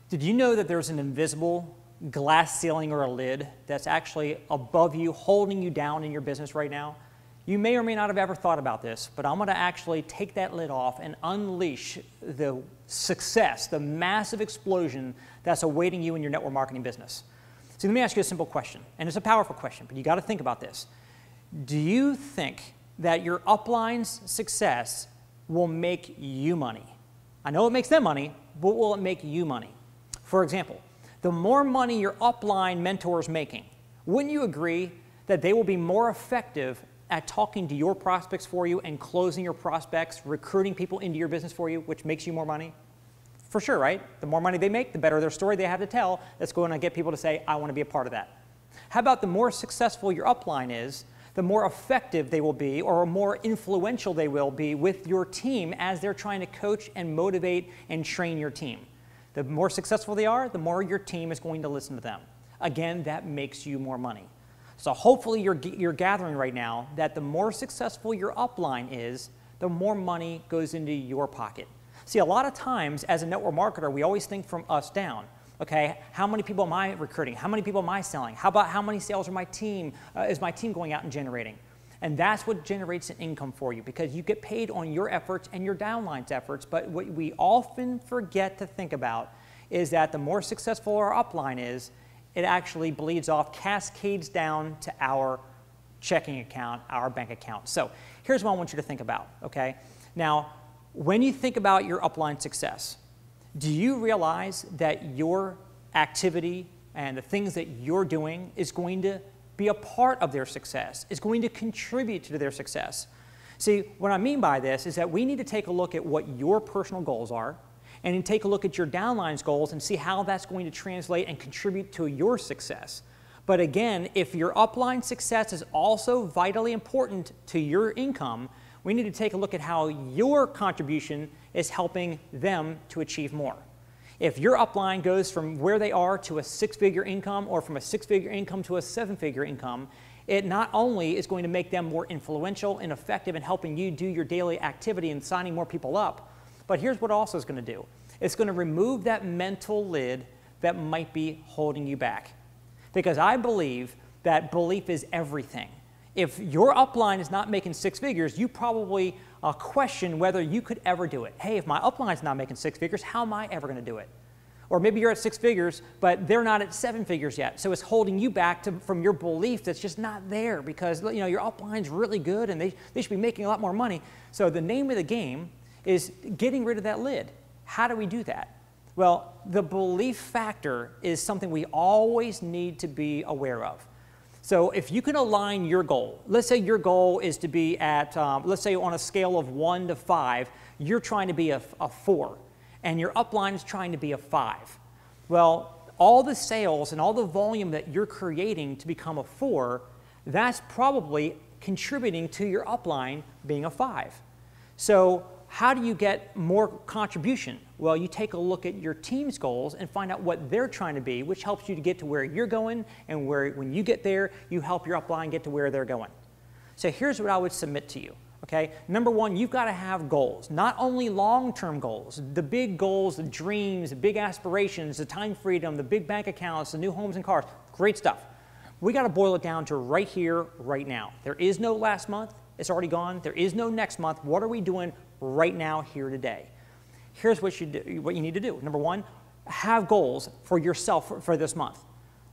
Did you know that there's an invisible glass ceiling or a lid that's actually above you, holding you down in your business right now? You may or may not have ever thought about this, but I'm going to actually take that lid off and unleash the success, the massive explosion that's awaiting you in your network marketing business. So let me ask you a simple question, and it's a powerful question, but you got to think about this. Do you think that your upline's success will make you money? I know it makes them money, but will it make you money? For example, the more money your upline mentor is making, wouldn't you agree that they will be more effective at talking to your prospects for you and closing your prospects, recruiting people into your business for you, which makes you more money? For sure, right? The more money they make, the better their story they have to tell. That's going to get people to say, I want to be a part of that. How about the more successful your upline is, the more effective they will be or more influential they will be with your team as they're trying to coach and motivate and train your team. The more successful they are, the more your team is going to listen to them. Again, that makes you more money. So hopefully you're gathering right now that the more successful your upline is, the more money goes into your pocket. See, a lot of times as a network marketer, we always think from us down. Okay, how many people am I recruiting? How many people am I selling? How about how many sales are my team, is my team going out and generating? And that's what generates an income for you, because you get paid on your efforts and your downline's efforts. But what we often forget to think about is that the more successful our upline is, it actually bleeds off, cascades down to our checking account, our bank account. So here's what I want you to think about, okay? Now, when you think about your upline success, do you realize that your activity and the things that you're doing is going to be a part of their success, is going to contribute to their success? See, what I mean by this is that we need to take a look at what your personal goals are and take a look at your downline's goals and see how that's going to translate and contribute to your success. But again, if your upline success is also vitally important to your income, we need to take a look at how your contribution is helping them to achieve more. If your upline goes from where they are to a six-figure income or from a six-figure income to a seven-figure income, it not only is going to make them more influential and effective in helping you do your daily activity and signing more people up, but here's what also is going to do. It's going to remove that mental lid that might be holding you back. Because I believe that belief is everything. If your upline is not making six figures, you probably question whether you could ever do it. Hey, if my upline is not making six figures, how am I ever going to do it? Or maybe you're at six figures, but they're not at seven figures yet. So it's holding you back from your belief that's just not there, because your upline's really good and they should be making a lot more money. So the name of the game is getting rid of that lid. How do we do that? Well, the belief factor is something we always need to be aware of. So if you can align your goal, let's say your goal is to be at, let's say on a scale of 1 to 5, you're trying to be a 4, and your upline is trying to be a 5. Well, all the sales and all the volume that you're creating to become a 4, that's probably contributing to your upline being a 5. So how do you get more contribution? Well, you take a look at your team's goals and find out what they're trying to be, which helps you to get to where you're going, and when you get there, you help your upline get to where they're going. So here's what I would submit to you, okay? Number one, you've got to have goals, not only long-term goals, the big goals, the dreams, the big aspirations, the time freedom, the big bank accounts, the new homes and cars, great stuff. We got to boil it down to right here, right now. There is no last month. It's already gone. There is no next month. What are we doing right now, here today? Here's what you need to do. Number one, have goals for yourself for this month.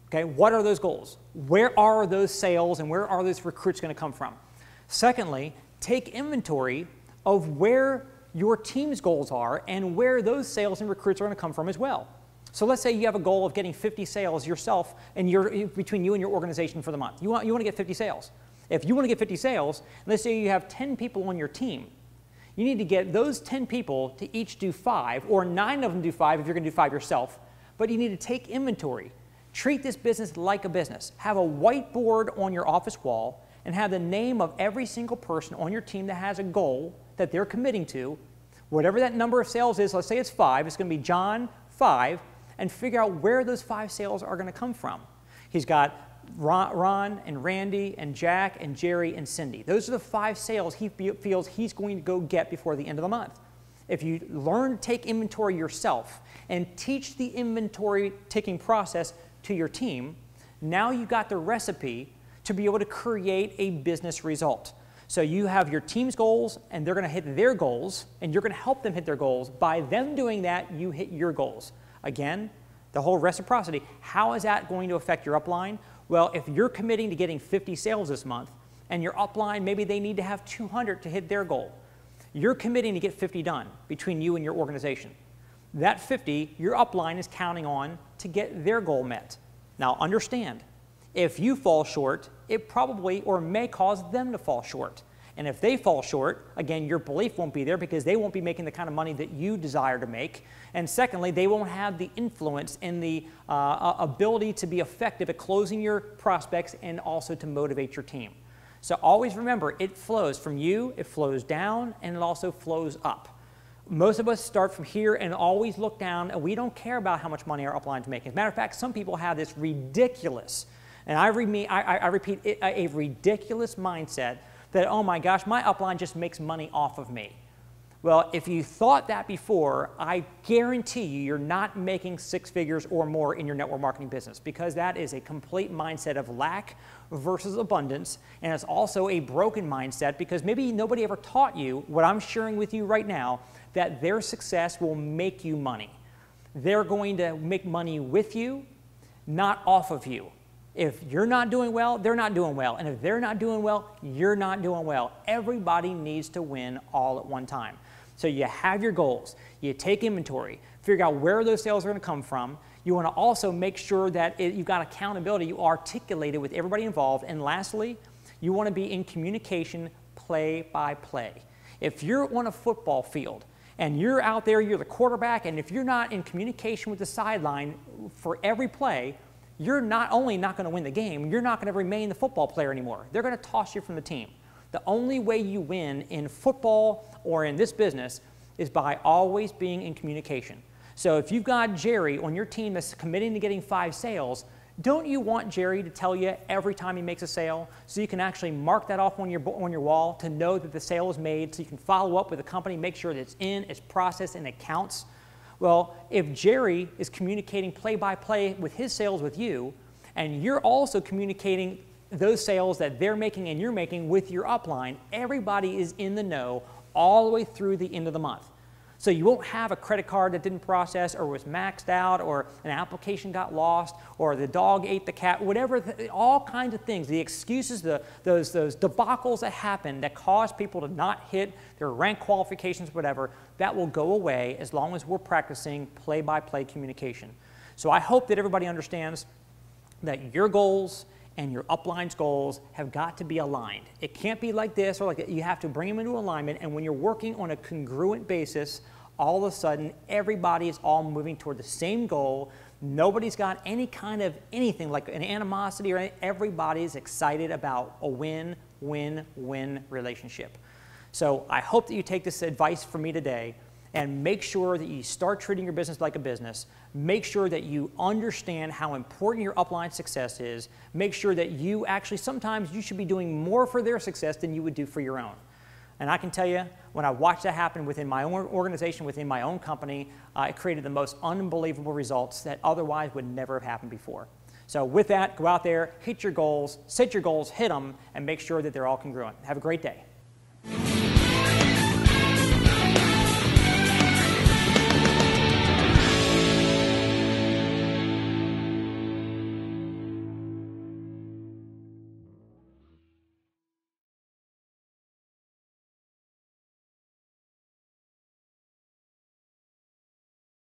Okay, what are those goals? Where are those sales and where are those recruits going to come from? Secondly, take inventory of where your team's goals are and where those sales and recruits are going to come from as well. So let's say you have a goal of getting 50 sales yourself and between you and your organization for the month. You want to get 50 sales. If you want to get 50 sales, let's say you have 10 people on your team. You need to get those 10 people to each do 5, or 9 of them do 5 if you're going to do 5 yourself. But you need to take inventory. Treat this business like a business. Have a whiteboard on your office wall and have the name of every single person on your team that has a goal that they're committing to. Whatever that number of sales is, let's say it's 5, it's going to be John 5, and figure out where those 5 sales are going to come from. He's got Ron and Randy and Jack and Jerry and Cindy. Those are the 5 sales he feels he's going to go get before the end of the month. If you learn to take inventory yourself and teach the inventory taking process to your team, now you've got the recipe to be able to create a business result. So you have your team's goals, and they're going to hit their goals, and you're going to help them hit their goals. By them doing that, you hit your goals. Again, the whole reciprocity. How is that going to affect your upline? Well, if you're committing to getting 50 sales this month, and your upline, maybe they need to have 200 to hit their goal, you're committing to get 50 done between you and your organization. That 50, your upline is counting on to get their goal met. Now understand, if you fall short, it probably or may cause them to fall short. And if they fall short, again, your belief won't be there because they won't be making the kind of money that you desire to make. And secondly, they won't have the influence and the ability to be effective at closing your prospects and also to motivate your team. So always remember, it flows from you, it flows down, and it also flows up. Most of us start from here and always look down, and we don't care about how much money our upline's making. As a matter of fact, some people have this ridiculous, and I repeat, a ridiculous mindset that, oh my gosh, my upline just makes money off of me. Well, if you thought that before, I guarantee you're not making 6 figures or more in your network marketing business, because that is a complete mindset of lack versus abundance, and it's also a broken mindset because maybe nobody ever taught you what I'm sharing with you right now, that their success will make you money. They're going to make money with you, not off of you. If you're not doing well, they're not doing well. And if they're not doing well, you're not doing well. Everybody needs to win all at one time. So you have your goals, you take inventory, figure out where those sales are going to come from. You want to also make sure that you've got accountability, you articulate it with everybody involved. And lastly, you want to be in communication play by play. If you're on a football field and you're out there, you're the quarterback, and if you're not in communication with the sideline for every play, you're not only not going to win the game, you're not going to remain the football player anymore. They're going to toss you from the team. The only way you win in football or in this business is by always being in communication. So if you've got Jerry on your team that's committing to getting 5 sales, don't you want Jerry to tell you every time he makes a sale so you can actually mark that off on your wall to know that the sale is made, so you can follow up with the company, make sure that it's in, it's processed, and it counts? Well, if Jerry is communicating play-by-play with his sales with you, and you're also communicating those sales that they're making and you're making with your upline, everybody is in the know all the way through the end of the month. So you won't have a credit card that didn't process or was maxed out or an application got lost or the dog ate the cat, whatever, all kinds of things, the excuses, those debacles that happen that cause people to not hit their rank qualifications, whatever, that will go away as long as we're practicing play-by-play communication. So I hope that everybody understands that your goals and your upline's goals have got to be aligned. It can't be like this or like that. You have to bring them into alignment, and when you're working on a congruent basis, all of a sudden everybody is all moving toward the same goal. Nobody's got any kind of anything like an animosity or anything. Everybody's excited about a win-win-win relationship. So I hope that you take this advice from me today and make sure that you start treating your business like a business. Make sure that you understand how important your upline success is. Make sure that you actually, sometimes you should be doing more for their success than you would do for your own. And I can tell you, when I watched that happen within my own organization, within my own company, it created the most unbelievable results that otherwise would never have happened before. So with that, go out there, hit your goals, set your goals, hit them, and make sure that they're all congruent. Have a great day.